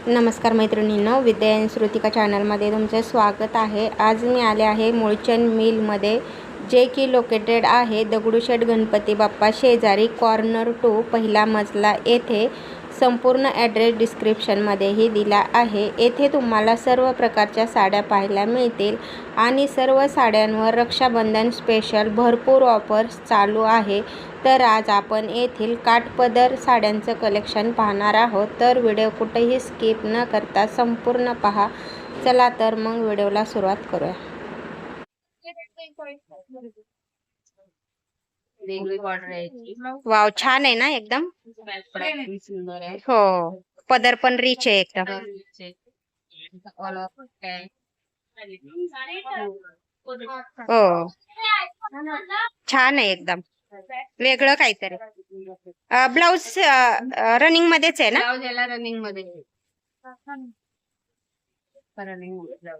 नमस्कार मैत्रिणींनो, विद्या श्रुतिका चॅनलमध्ये तुमचे स्वागत आहे। आज मी आले आहे मुळचंद मिलमध्ये, जे की लोकेटेड आहे दगडूशेठ गणपती बाप्पा शेजारी कॉर्नर 2 पहिला मजला येथे। संपूर्ण ॲड्रेस डिस्क्रिप्शनमध्येही दिला आहे। येथे तुम्हाला सर्व प्रकारच्या साड्या पाहायला मिळतील आणि सर्व साड्यांवर रक्षाबंधन स्पेशल भरपूर ऑफर्स चालू आहे। तर आज आपण येथील काठपदर साड्यांचं कलेक्शन पाहणार आहोत, तर व्हिडिओ कुठेही स्किप न करता संपूर्ण पहा। चला तर मग व्हिडिओला सुरुवात करूया। वाव, छान आहे ना एकदम। हो, पदर पण रिच आहे एकदम। हो, छान आहे एकदम, वेगळं काहीतरी। ब्लाउज रनिंग मध्येच आहे ना? रनिंग मध्ये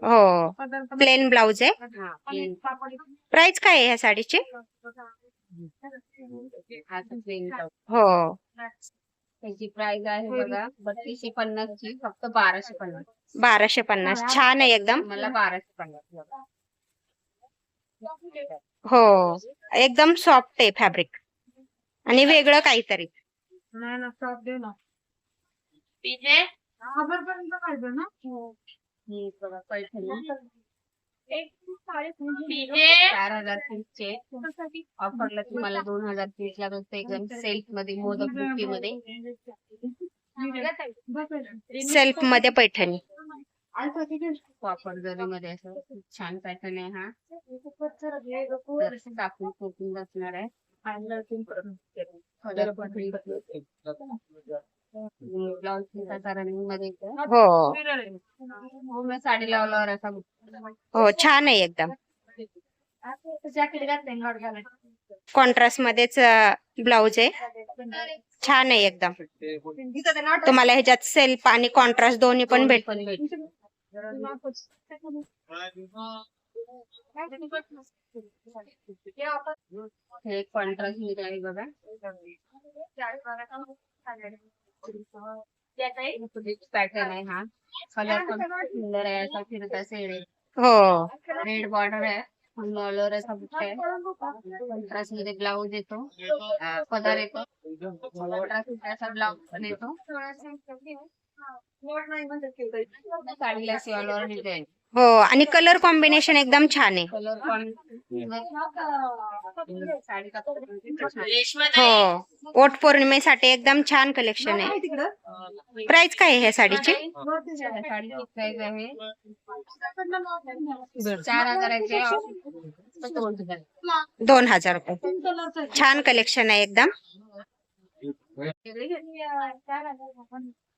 हो, प्लेन ब्लाउज आहे। प्राइस काय आहे ह्या साडीची? हो, त्याची प्राइस आहे बघा 3250 ची, फक्त 1250। 1250, छान आहे एकदम। मला 1250 हो, एकदम सॉफ्ट आहे फॅब्रिक आणि वेगळं काहीतरी। नाही ना, सॉफ्ट दे ना पीजे 1000 पर्यंत पाहिजे ना। ही बघा पैठणी, एक साडी पीजे 4030 चे ऑफरला तुम्हाला 2030 ला बसते। एकदम सेल्फ मध्ये, मोदक बुट्टी मध्ये, सेल्फ मध्ये पैठणी, कॉपर जरी मध्ये असं छान पॅटर्न आहे हा। टाकून फोटून बसणार आहे। ब्लाउज रनिंग मध्ये हो मी साडी लावल्यावर असा हो, छान आहे एकदम। जॅकेट घातलं कॉन्ट्रास्ट मध्येच ब्लाउज आहे, छान आहे एकदम। तुम्हाला ह्याच्यात सेल्फ आणि कॉन्ट्रास्ट दोन्ही पण भेटतील। हे कॉन्ट्रास्ट मध्ये आहे बघा। पॅटर्न आहे हा, कलर पण सुंदर आहे, असा फिरता सेड आहे। हो, रेड बॉर्डर आहे, ऑलर असा बुट्टा आहे। कॉन्ट्रास्ट मध्ये ब्लाउज येतो, पदर येतो, असा ब्लाउज पण येतो। साडीला ऑलर डिझाईन। हो, आणि कलर कॉम्बिनेशन एकदम छान आहे। कलर पण हो, वट पौर्णिमेसाठी एकदम छान कलेक्शन आहे। प्राइस काय आहे ह्या साडीची? साडीची प्राइस आहे 4000 2000 रुपये। छान कलेक्शन आहे एकदम।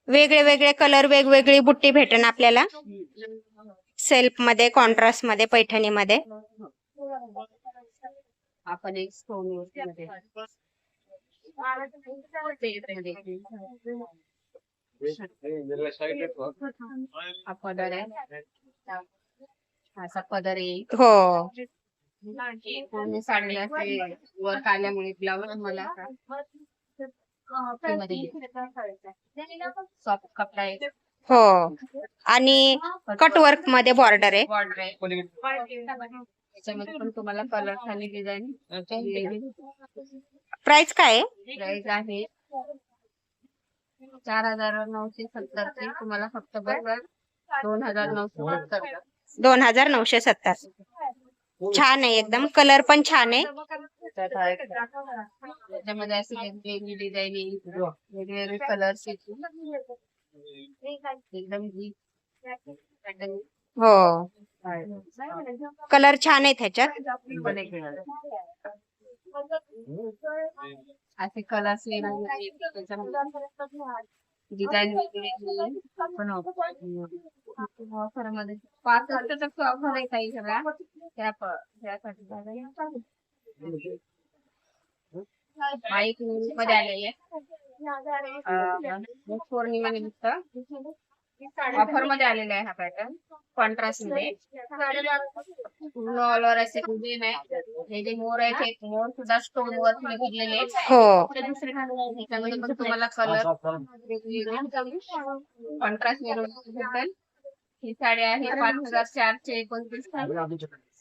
वेगळे वेगळे कलर, वेगवेगळी बुट्टी भेटेन आपल्याला सेल्फ मध्ये, कॉन्ट्रास्ट मध्ये, पैठणी मध्ये। आपण एक स्टोन मध्ये पदर आहे, असा पदर आहे। हो, पूर्ण साडीला वर्क आल्यामुळे ब्लाउज मला सॉफ्ट कपडा आहे। हो, आणि कटवर्क मध्ये बॉर्डर आहे। बॉर्डर आहे, त्याच्यामध्ये पण तुम्हाला कलर खाली डिझाईन। प्राइस काय आहे? प्राइस आहे 4970 ची, तुम्हाला फक्त बरोबर 2970। 2970, छान आहे एकदम। कलर पण छान आहे। त्याच्यामध्ये अशी वेगवेगळी डिझाईन येईल, वेगवेगळे कलर्स येतील एकदम। हो, कलर छान आहे त्याच्यात। असे कलर्स डिझाईन वेगवेगळी पण ऑफर मध्ये 5% ऑफर आहे काही सगळ्या त्यासाठी मध्ये आलेली आहे। पौर्णिमा निमित्त ऑफर मध्ये आलेला आहे हा पॅटर्न। कॉन्ट्रास्ट मध्ये पूर्ण ऑल ओव्हर असे डिझाईन आहे. हे जे मोर आहेत हे मोर सुद्धा स्टोन वर्क मध्ये भरलेले आहेत. हो ते दुसरे ह्याच्यामध्ये पण तुम्हाला कलर कॉन्ट्रास्ट भेटेल. ही साडी आहे 5429.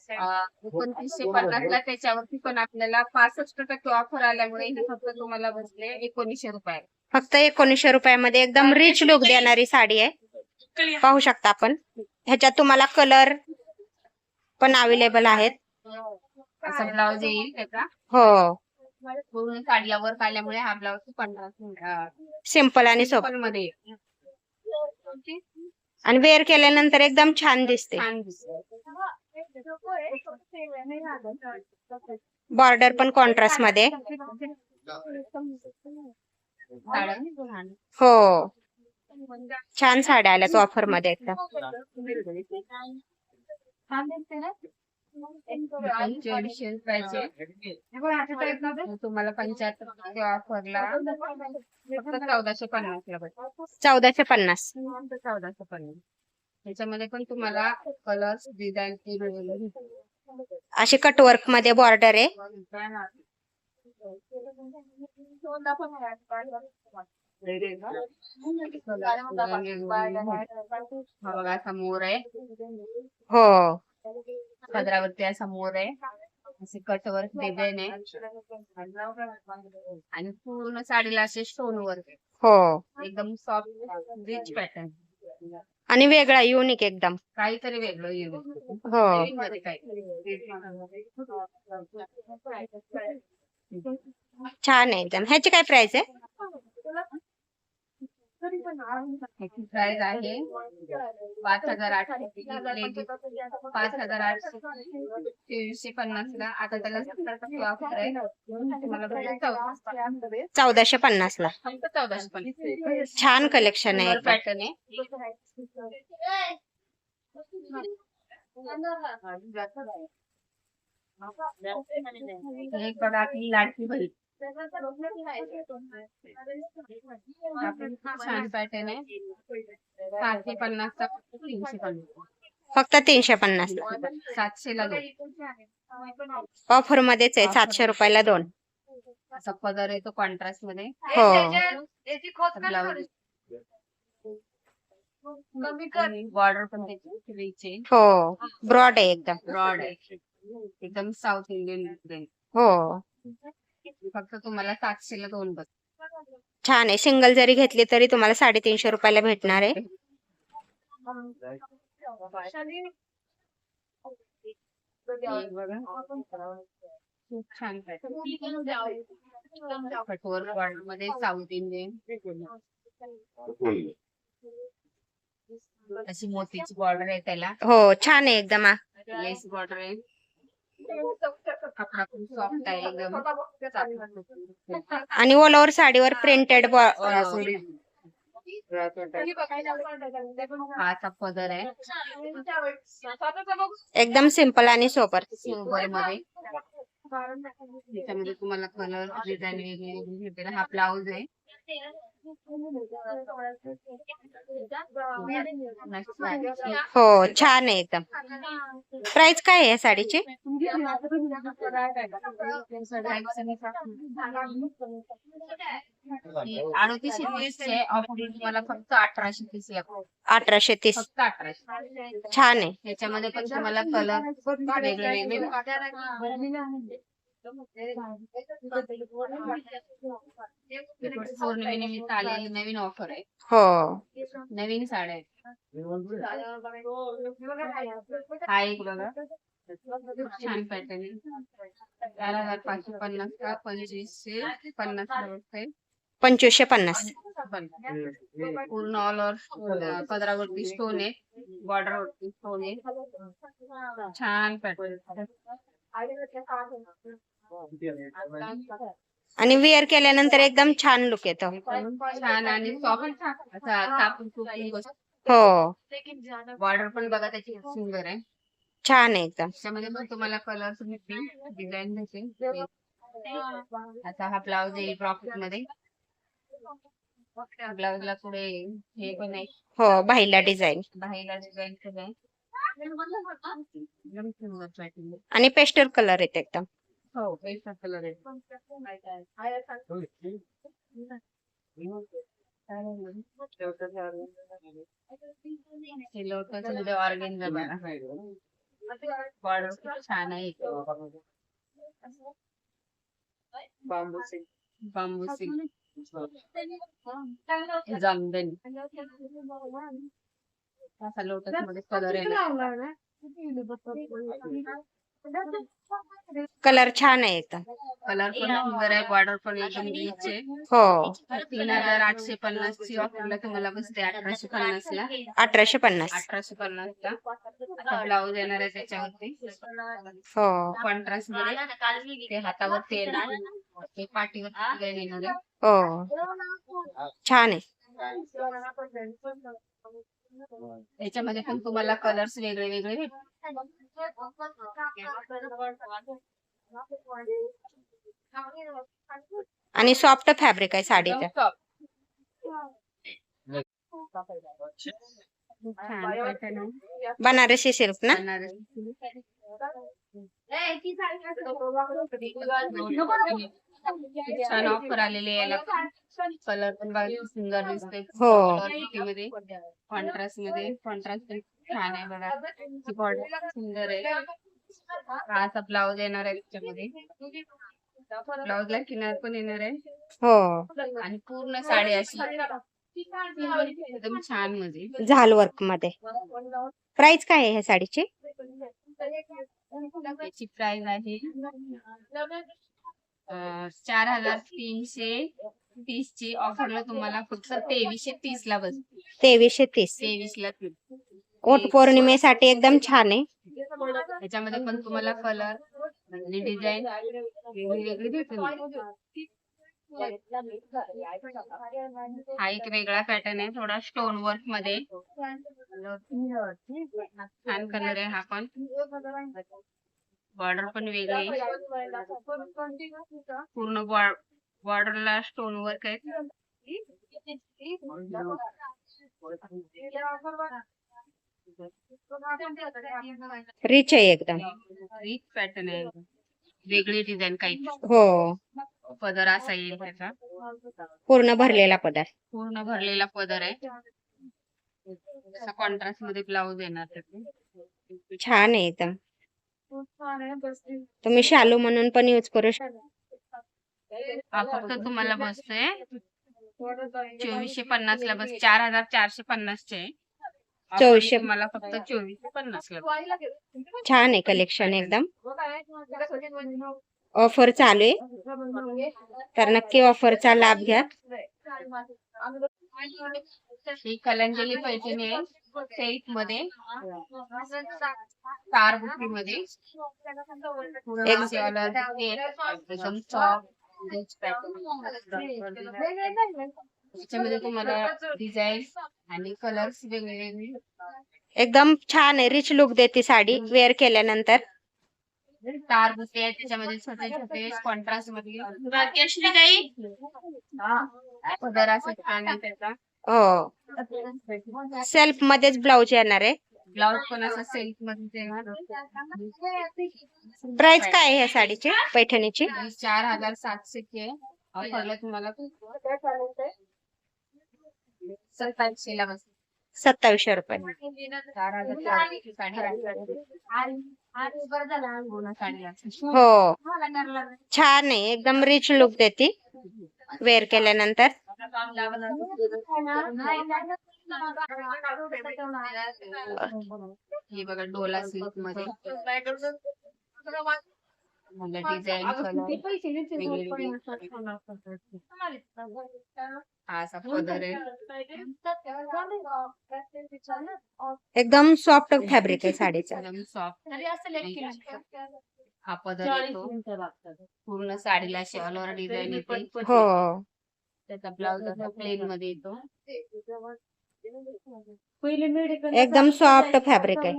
2950 त्याच्यावरती पण आपल्याला 65% ऑफर आल्यामुळे ही फक्त तुम्हाला बसले 1900 रुपये. फक्त 1900 रुपयामध्ये एकदम रिच लुक देणारी साडी आहे. पाहू शकता आपण. ह्याच्यात तुम्हाला कलर पण अवेलेबल आहेत. असा ब्लाउज येईल त्याचा. हो पूर्ण साडीला वर्क आल्यामुळे हा ब्लाउज 15 सिंपल आणि सोपा मध्ये आणि वेअर केल्यानंतर एकदम छान दिसते. छान दिसते. बॉर्डर पण कॉन्ट्रास्ट मध्ये. हो छान साड्या आल्यात ऑफर मध्ये एकदम. 450 रुपयाचे तुम्हाला 75% ऑफरला फक्त 1450 ला भेटेल. 1450. 1450. त्याच्यामध्ये पण तुम्हाला कलर्स डिझाईन अशी कटवर्क मध्ये बॉर्डर आहे. बघा असा मोर आहे. हो पदरावरती असा मोर आहे. असे कटवर्क डिझाईन आहे आणि पूर्ण साडीला असे स्टोन वर्क आहे. हो एकदम सॉफ्ट रिच पॅटर्न आणि वेगळा युनिक एकदम. काहीतरी वेगळं येईल. हो छान आहे एकदम. ह्याची काय प्राइस आहे? ह्याची प्राइस आहे 5800. 5800 350 ला. आता त्याला 70% ऑफर आहे. तुम्हाला भेटेल 1450 ला. फक्त 1450. छान कलेक्शन आहे एकदम. पॅटर्न आहे. एक बघा आपली लाडकी बहीण. छान पॅटर्न आहे. 750 चा 350. फक्त 350 ला. 700 ला 2. ऑफर मध्येच आहे. 700 रुपयाला 2. असा पदर आहे तो कॉन्ट्रास्ट मध्ये. हो ब्लाउज बॉर्डर पण त्याची रिच आहे. हो ब्रॉड आहे एकदम. ब्रॉड आहे. एकदम साऊथ इंडियन डिझाईन. हो फक्त तुम्हाला 700 ला 2 बस. छान आहे. सिंगल जरी घेतली तरी तुम्हाला 350 रुपयाला भेटणार आहे. खूप छान कठोर बॉर्डर मध्ये साऊथ इंडियन अशी मोतीची बॉर्डर आहे त्याला. हो छान आहे एकदम. लेस बॉर्डर आहे. कपडा खूप सॉफ्ट आहे एकदम. आणि ऑल ओव्हर साडीवर प्रिंटेड हा असा पदर आहे. एकदम सिंपल आणि सोबर. सिल्वर मध्ये त्याच्यामध्ये तुम्हाला कलर डिझाईन वेगवेगळी भेटेल. हा ब्लाउज आहे. हो छान आहे एकदम. प्राइस काय आहे या साडीची? 3830 चे ऑफर तुम्हाला फक्त 1830 ला. 1830. फक्त 1800. छान आहे. त्याच्यामध्ये पण तुम्हाला कलर वेगळे पौर्णिमेनिमित्त आलेली नवीन ऑफर आहे. हो नवीन साड्या आहेत. हा एक बघा छान पॅटर्न आहे. 4550 का 2550 ला बसते. 2550. पूर्ण ऑल ओव्हर पदरावरती स्टोन आहे. बॉर्डर वरती स्टोन आहे. छान पॅटर्न. आणि वेअर केल्यानंतर एकदम छान लुक येतो. छान आणि सॉफ्ट असा कापून हो बॉर्डर पण बघा त्याची सुंदर आहे. छान आहे एकदम. त्याच्यामध्ये पण तुम्हाला कलर भेटतील. डिझाईन भेटेल. आता हा ब्लाउज येईल प्रॉफिट मध्ये. ब्लाउजला पुढे हे पण आहे. हो बाहीला डिझाईन. बाहीला डिझाईन पण आहे. एकदम सुंदर पॅटर्न. आणि पेस्टल कलर आहेत एकदम. हो पैसा कलर आहे. हे लोटस मध्ये ऑर्गेन्झा बघा. बॉर्डर खूप छान आहे. बांबू सिल्क जामदानी असा लोटस मध्ये कलर आहे. कलर छान आहे एकदम. कलर पण सुंदर आहे. बॉर्डर पण एकदम रिच आहे. हो 3850 ची ऑफरला तुम्हाला बसते 1850 ला. 1850. 1850 ला ब्लाऊज येणार आहे त्याच्यावरती. हो कॉन्ट्रास्ट मध्ये ते हातावरती येणार, ते पाठीवरती डिझाइन येणार आहे. हो छान आहे. याच्यामध्ये पण तुम्हाला कलर्स वेगळे वेगळे भेटतील. आणि सॉफ्ट फॅब्रिक आहे साडीचं. छान pattern आहे. बनारसी सिल्क ना. बनारसी छान ऑफर आलेली आहे. याला कलर पण बघा सुंदर दिसते. हो. मध्ये कॉन्ट्रास्ट मध्ये कॉन्ट्रास्ट छान आहे बघा. ती बॉर्डर सुंदर आहे. हा असा ब्लाऊज येणार आहे त्याच्यामध्ये. ब्लाऊजला किनार पण येणार आहे. हो आणि पूर्ण साडी अशी एकदम छान मध्ये. झाल वर्क मध्ये. प्राइस काय आहे ह्या साडीची? याची प्राइस आहे 4330 ची. ऑफरला तुम्हाला फक्त 2330 ला बसते. 2330. 23 ला. ओट पौर्णिमेसाठी एकदम छान आहे. त्याच्यामध्ये पण तुम्हाला कलर आणि डिझाईन वेगळी भेटेल. हा एक वेगळा पॅटर्न आहे. थोडा स्टोन वर्क मध्ये छान कलर आहे. हा पण बॉर्डर पण वेगळी. पूर्ण बॉर्डरला स्टोन वर्क आहे. रिच आहे एकदम. रिच पॅटर्न आहे. वेगळी डिझाईन काही. हो पदर असा येईल त्याचा. पूर्ण भरलेला पदार्थ. पूर्ण भरलेला पदर आहे. असा कॉन्ट्रास्ट मध्ये ब्लाऊज येणार त्याचे. छान आहे एकदम. तुम्ही शालू म्हणून पण यूज करू शकता. हा फक्त तुम्हाला बसतोय 2450 ला बस. 4450 चे 2400. तुम्हाला फक्त 2450 ला. छान आहे कलेक्शन एकदम. ऑफर चालू आहे तर नक्की ऑफरचा लाभ घ्या. ही कलांजली पैठणी आहे. सिल्क मध्ये स्टार बुट्टी मध्ये एकदम सॉफ्ट त्याच्यामध्ये तुम्हाला डिझाईन आणि कलर्स वेगवेगळे. एकदम छान आहे. रिच लुक देते साडी वेअर केल्यानंतर. स्टार बुट्टी आहे त्याच्यामध्ये छोटे छोटे कॉन्ट्रास्ट मध्ये. भाग्यश्री ताई पदर असं छान आहे त्याचा. हो सेल्फ मध्येच ब्लाऊज येणार आहे. ब्लाऊज पण असं सिल्क मध्ये येणार. प्राइस काय आहे ह्या साडीची पैठणीची? 4700 ची. ऑफरला तुम्हाला 2700 ला बस. 2700 रुपये. 4400 ची साडी हो छान आहे. एकदम रिच लुक देते वेअर केल्यानंतर. हे बघा डोला सिल्क मध्ये डिझाईन हा असा पदर आहे. एकदम सॉफ्ट फॅब्रिक आहे साडीचा. एकदम सॉफ्ट. हा पदर येतो. पूर्ण साडीला शॉलवर डिझाईन येते. हो त्याचा ब्लाउज असा प्लेन मध्ये येतो. एकदम सॉफ्ट फॅब्रिक आहे.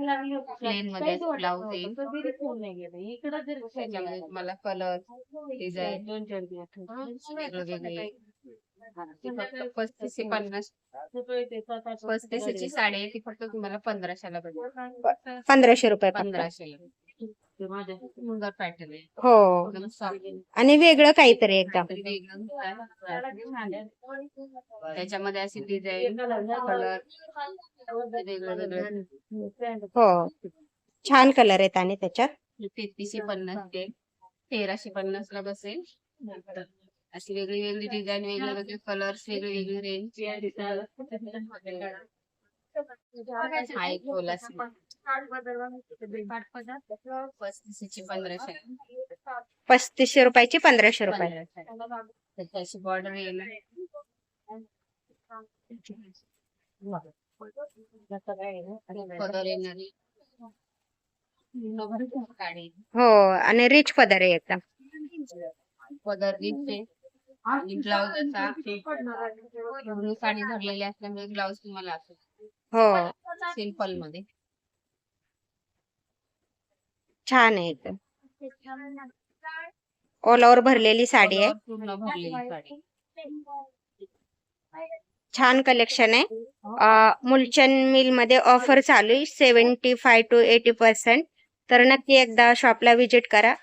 प्लेन मध्ये ब्लाउज येईल. त्याच्यामध्ये तुम्हाला कलर डिझाईन वेगवेगळे ती फक्त 3550 35ची साडी आहे, ती फक्त तुम्हाला 1500ला भेटेल. 1500 रुपये फक्त. 1500ला. सुंदर पॅटर्न आहे. हो, एकदम soft. आणि वेगळं काहीतरी एकदम. त्याच्यामध्ये अशी डिझाईन कलर वेगळे वेगळे. हो, छान कलर आहेत आणि त्याच्यात. 3350 ते 1350 ला बसेल. अशी वेगळी वेगळी डिझाईन, वेगळे वेगळे कलर्स, वेगळी वेगळी रेंज. हा एक बोला 35ची 1500. 3500 रुपयाची 1500 रुपये. त्याची बॉर्डर येईल. पदर येणारी साडी. हो, आणि रिच पदर आहे एकदम. पदर दिसते आणि ब्लाउज असा पूर्ण साडी भरलेली असल्यामुळे ब्लाउज तुम्हाला असतो हो, सिंपल मध्ये. छान आहे एकदम. ऑल ओव्हर भरलेली साडी आहे. पूर्ण भरलेली साडी. छान कलेक्शन आहे. मुलचंद मिल मध्ये ऑफर चालू आहे 75 to 80%. तर नक्की एकदा शॉपला व्हिजिट करा.